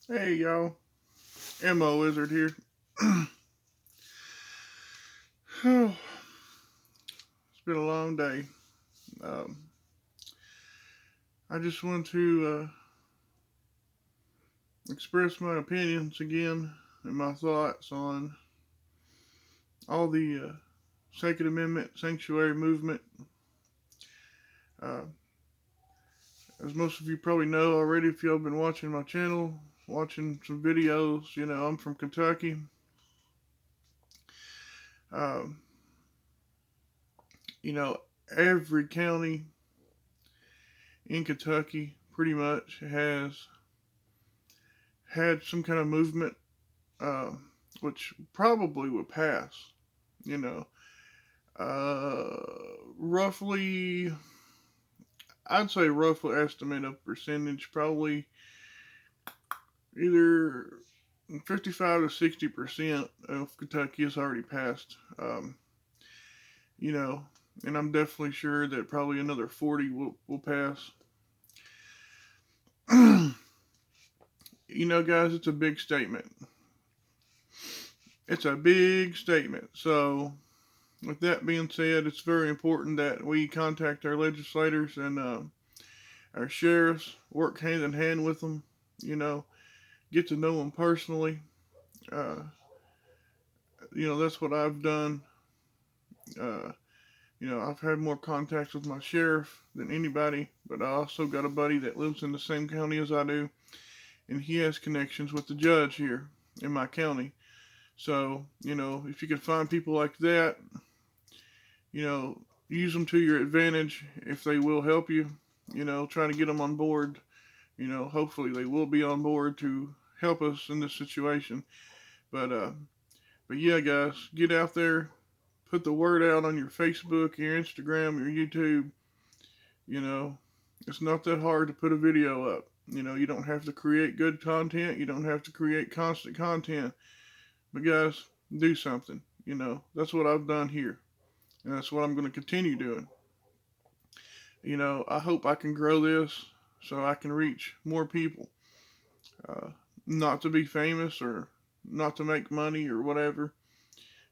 Hey y'all, Mo Wizard here. Oh, it's been a long day. Um, I just want to express my opinions again and my thoughts on all the Second Amendment sanctuary movement. Uh, as most of you probably know already, if y'all been watching my channel, watching some videos, I'm from Kentucky. Um, you know, every county in Kentucky pretty much has had some kind of movement, uh, which probably would pass. You know, roughly, I'd say roughly estimate of percentage, probably either 55 to 60% of Kentucky has already passed. You know, and I'm definitely sure that probably another 40 will pass. Guys, it's a big statement. It's a big statement. So, with that being said, it's very important that we contact our legislators and our sheriffs, work hand in hand with them, you know, get to know them personally. Uh, that's what I've done. Uh, I've had more contacts with my sheriff than anybody, but I also got a buddy that lives in the same county as I do, and he has connections with the judge here in my county. So, if you can find people like that, use them to your advantage if they will help you. Try to get them on board. Hopefully they will be on board to help us in this situation. But but yeah, guys, get out there, put the word out on your Facebook, your Instagram, your YouTube. You know, it's not that hard to put a video up. You don't have to create good content. You don't have to create constant content. But guys, do something. That's what I've done here, and that's what I'm going to continue doing. I hope I can grow this so I can reach more people. Uh, Not to be famous or not to make money or whatever.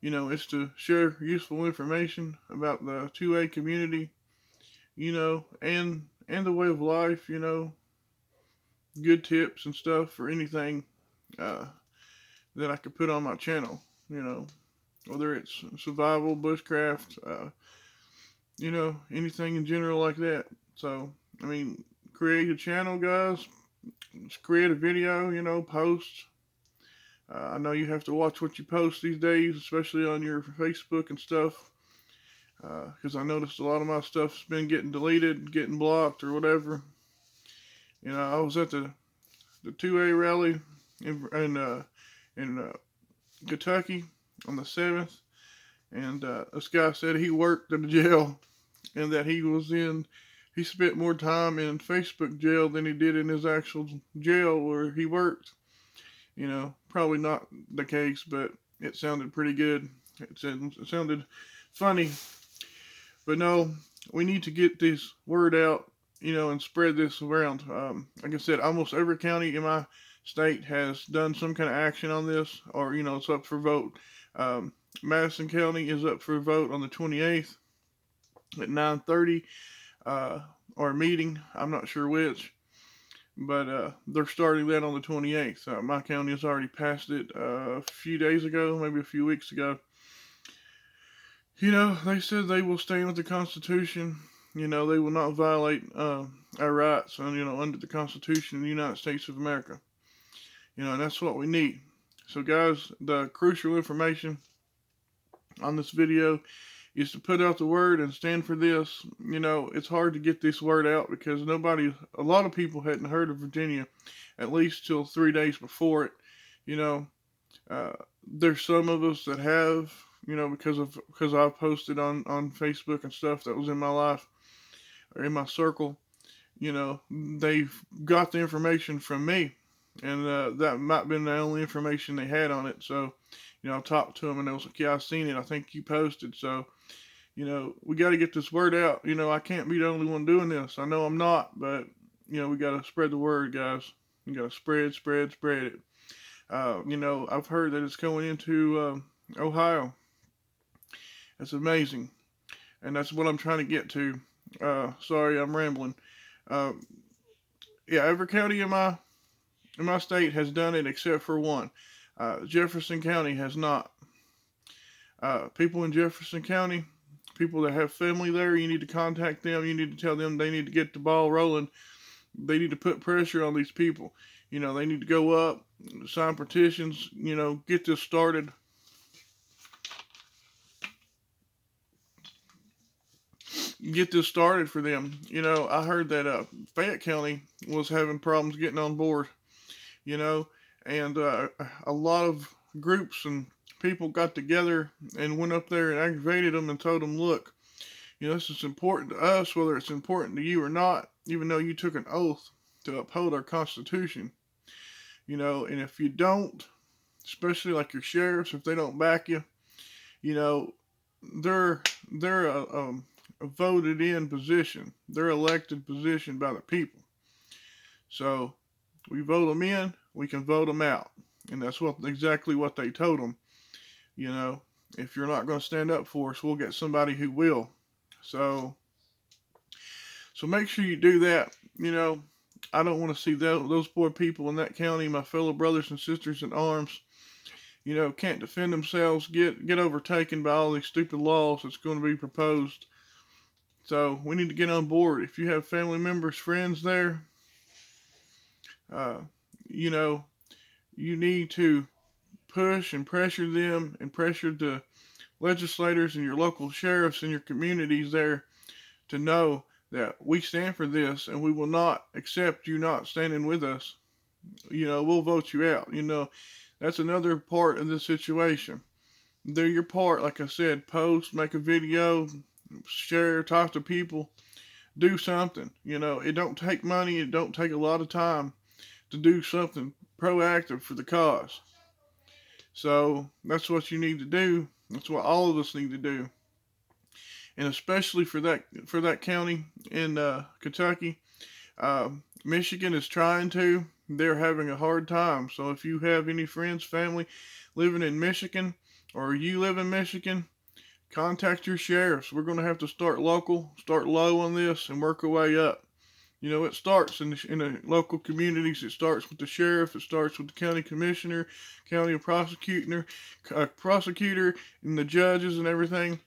It's to share useful information about the 2A community, and the way of life, good tips and stuff for anything uh, that I could put on my channel, whether it's survival, bushcraft, anything in general like that. So, I mean, create a channel, guys. Just create a video, post. I know you have to watch what you post these days, especially on your Facebook and stuff. Because I noticed a lot of my stuff's been getting deleted, getting blocked, or whatever. I was at the 2A rally in Kentucky on the 7th, and this guy said he worked in the jail and that he spent more time in Facebook jail than he did in his actual jail where he worked. Probably not the case, but it sounded pretty good. It sounded funny. But no, we need to get this word out, and spread this around. Like I said, almost every county in my state has done some kind of action on this, or it's up for vote. Um, Madison County is up for vote on the 28th at 9:30, uh, or a meeting. I'm not sure which, but they're starting that on the 28th. My county has already passed it a few days ago, maybe a few weeks ago. They said they will stand with the Constitution. They will not violate our rights, under the Constitution of the United States of America. And that's what we need. So, guys, the crucial information on this video is to put out the word and stand for this. It's hard to get this word out because a lot of people hadn't heard of Virginia, at least till 3 days before it. You know, uh, there's some of us that have, because I've posted on Facebook and stuff that was in my life or in my circle. They've got the information from me, and that might have been the only information they had on it. So, I talked to them and they was like, "Yeah, I seen it. I think you posted." So, we got to get this word out. I can't be the only one doing this. I know I'm not, but we got to spread the word, guys. You got to spread it. I've heard that it's going into Ohio. It's amazing, and that's what I'm trying to get to. Sorry, I'm rambling. Uh, yeah, every county in my state has done it except for one. Jefferson County has not. People in Jefferson County, people that have family there, you need to contact them. You need to tell them they need to get the ball rolling. They need to put pressure on these people. They need to go up, sign petitions, get this started. Get this started for them. I heard that Fayette County was having problems getting on board, you know, and a lot of groups and people got together and went up there and aggravated them and told them, look, this is important to us, whether it's important to you or not, even though you took an oath to uphold our Constitution, and if you don't, especially like your sheriffs, if they don't back you, you know, they're a voted in position. They're elected position by the people. So we vote them in, we can vote them out, and that's exactly what they told them. You know, if you're not going to stand up for us, we'll get somebody who will. So make sure you do that. I don't want to see those poor people in that county, my fellow brothers and sisters in arms, can't defend themselves, get overtaken by all these stupid laws that's going to be proposed. So we need to get on board. If you have family members, friends there, uh, you know, you need to push and pressure them and pressure the legislators and your local sheriffs in your communities there to know that we stand for this and we will not accept you not standing with us. We'll vote you out. That's another part of this situation. Do your part, like I said, post, make a video, share, talk to people, do something. It don't take money, it don't take a lot of time to do something proactive for the cause. So that's what you need to do. That's what all of us need to do. And especially for that county in Kentucky, Michigan is trying to. They're having a hard time. So if you have any friends, family living in Michigan, or you live in Michigan, contact your sheriffs. We're going to have to start local, start low on this, and work our way up. It starts in the local communities. It starts with the sheriff. It starts with the county commissioner, county prosecutor, and the judges and everything.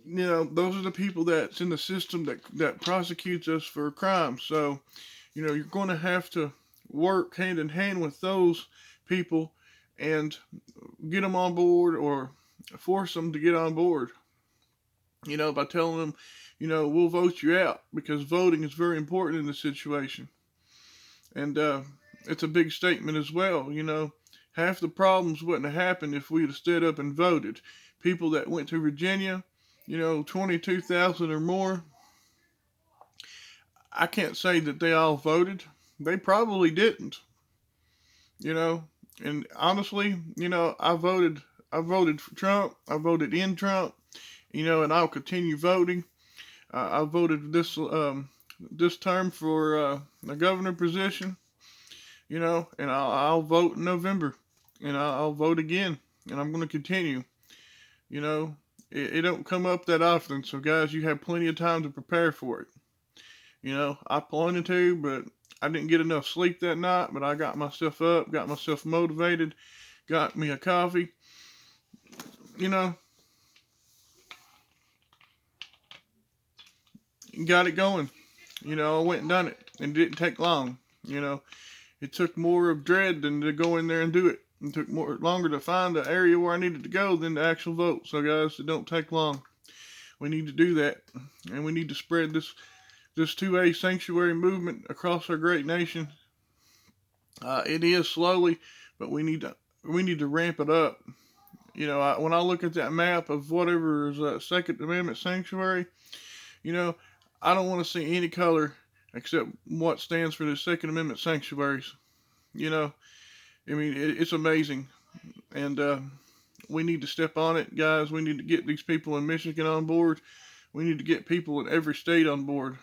Those are the people that's in the system that prosecutes us for crimes. So, you're going to have to work hand in hand with those people and get them on board or force them to get on board. By telling them, we'll vote you out, because voting is very important in this situation. And it's a big statement as well. Half the problems wouldn't have happened if we'd have stood up and voted. People that went to Virginia, 22,000 or more, I can't say that they all voted. They probably didn't. And honestly, I voted for Trump. I voted in Trump. And I'll continue voting. I voted this term for the governor position. And I'll vote in November, and I'll vote again, and I'm going to continue. It don't come up that often, so guys, you have plenty of time to prepare for it. I planned to, but I didn't get enough sleep that night, but I got myself up, got myself motivated, got me a coffee, got it going. I went and done it, and it didn't take long. It took more of dread than to go in there and do it. It took longer to find the area where I needed to go than the actual vote. So guys, it don't take long. We need to do that, and we need to spread this 2A sanctuary movement across our great nation. It is slowly, but we need to ramp it up. When I look at that map of whatever is a Second Amendment sanctuary, I don't want to see any color except what stands for the Second Amendment sanctuaries. It's amazing, and we need to step on it, guys. We need to get these people in Michigan on board. We need to get people in every state on board.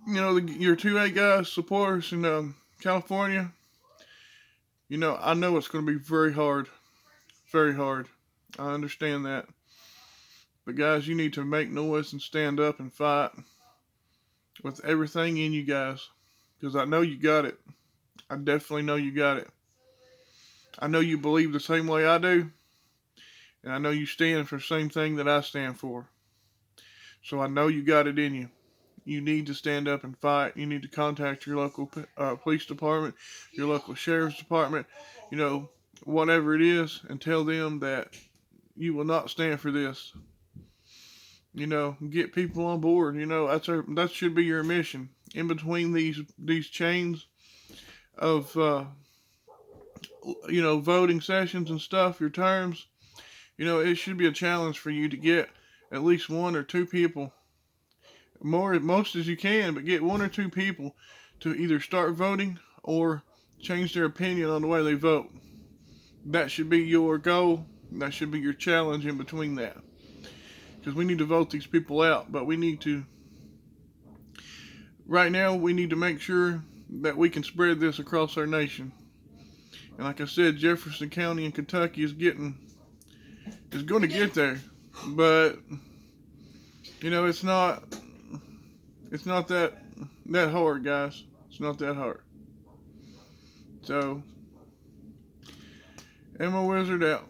your 2A guys, supporters in California, I know it's going to be very hard. Very hard. I understand that. But guys, you need to make noise and stand up and fight with everything in you guys. Because I know you got it. I definitely know you got it. I know you believe the same way I do. And I know you stand for the same thing that I stand for. So I know you got it in you. You need to stand up and fight. You need to contact your local police department, your local sheriff's department, whatever it is, and tell them that you will not stand for this. Get people on board. That should be your mission. In between these chains of voting sessions and stuff, your terms, it should be a challenge for you to get at least one or two people, most as you can, but get one or two people to either start voting or change their opinion on the way they vote. That should be your goal. That should be your challenge in between that. Because we need to vote these people out, but right now, we need to make sure that we can spread this across our nation. And like I said, Jefferson County in Kentucky is going to get there, but it's not that hard, guys. It's not that hard. So, Emma Wizard out.